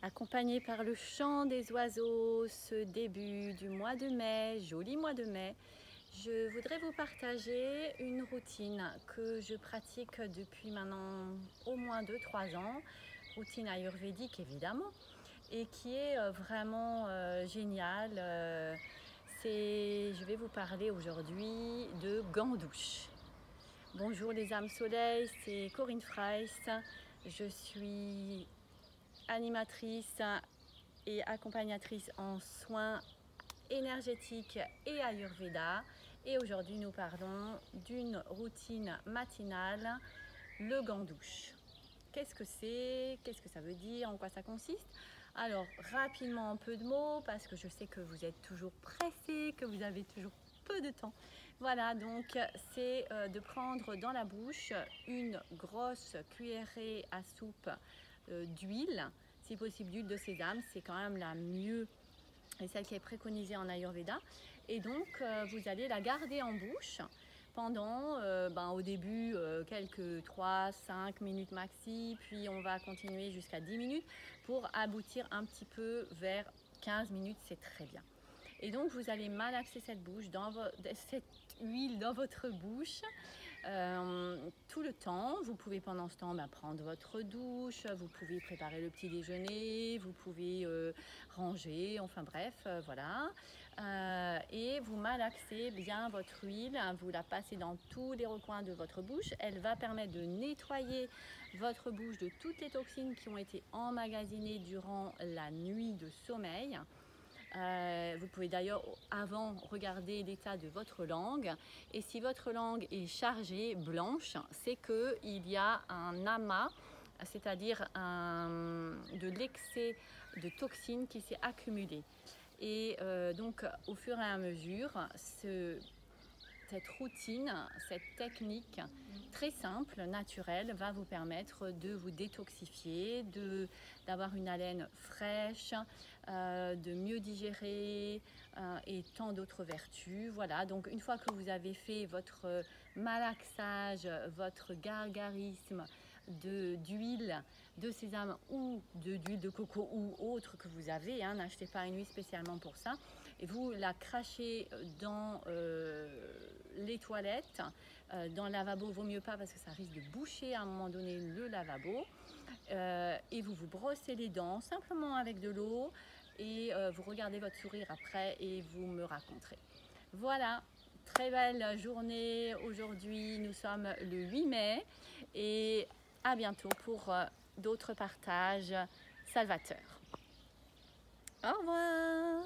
accompagné par le chant des oiseaux, ce début du mois de mai, joli mois de mai, je voudrais vous partager une routine que je pratique depuis maintenant au moins 2-3 ans, routine ayurvédique évidemment, et qui est vraiment géniale. Je vais vous parler aujourd'hui de gants douche. Bonjour les âmes soleil, c'est Corinne Freiss, je suis animatrice et accompagnatrice en soins énergétiques et Ayurveda. Et aujourd'hui, nous parlons d'une routine matinale, le gant douche. Qu'est-ce que c'est? Qu'est-ce que ça veut dire? En quoi ça consiste? Alors, rapidement, un peu de mots, parce que je sais que vous êtes toujours pressés, que vous avez toujours peu de temps. Voilà, donc c'est de prendre dans la bouche une grosse cuillerée à soupe d'huile, si possible d'huile de sésame, c'est quand même la mieux et celle qui est préconisée en Ayurveda. Et donc vous allez la garder en bouche pendant au début quelques 3-5 minutes maxi, puis on va continuer jusqu'à 10 minutes pour aboutir un petit peu vers 15 minutes, c'est très bien. Et donc vous allez malaxer cette huile dans votre bouche tout le temps. Vous pouvez pendant ce temps prendre votre douche, vous pouvez préparer le petit déjeuner, vous pouvez ranger, enfin bref, voilà. Et vous malaxez bien votre huile, vous la passez dans tous les recoins de votre bouche. Elle va permettre de nettoyer votre bouche de toutes les toxines qui ont été emmagasinées durant la nuit de sommeil. Vous pouvez d'ailleurs avant regarder l'état de votre langue, et si votre langue est chargée, blanche, c'est qu'il y a un amas, c'est-à-dire de l'excès de toxines qui s'est accumulé. Et donc au fur et à mesure, cette routine, cette technique très simple, naturelle, va vous permettre de vous détoxifier, d'avoir une haleine fraîche, de mieux digérer et tant d'autres vertus. Voilà, donc une fois que vous avez fait votre malaxage, votre gargarisme d'huile de sésame ou d'huile de coco ou autre que vous avez, n'achetez pas une huile spécialement pour ça, et vous la crachez dans les toilettes, dans le lavabo, vaut mieux pas parce que ça risque de boucher à un moment donné le lavabo, et vous vous brossez les dents simplement avec de l'eau et vous regardez votre sourire après et vous me raconterez. Voilà, très belle journée aujourd'hui, nous sommes le 8 mai et à bientôt pour d'autres partages salvateurs. Au revoir.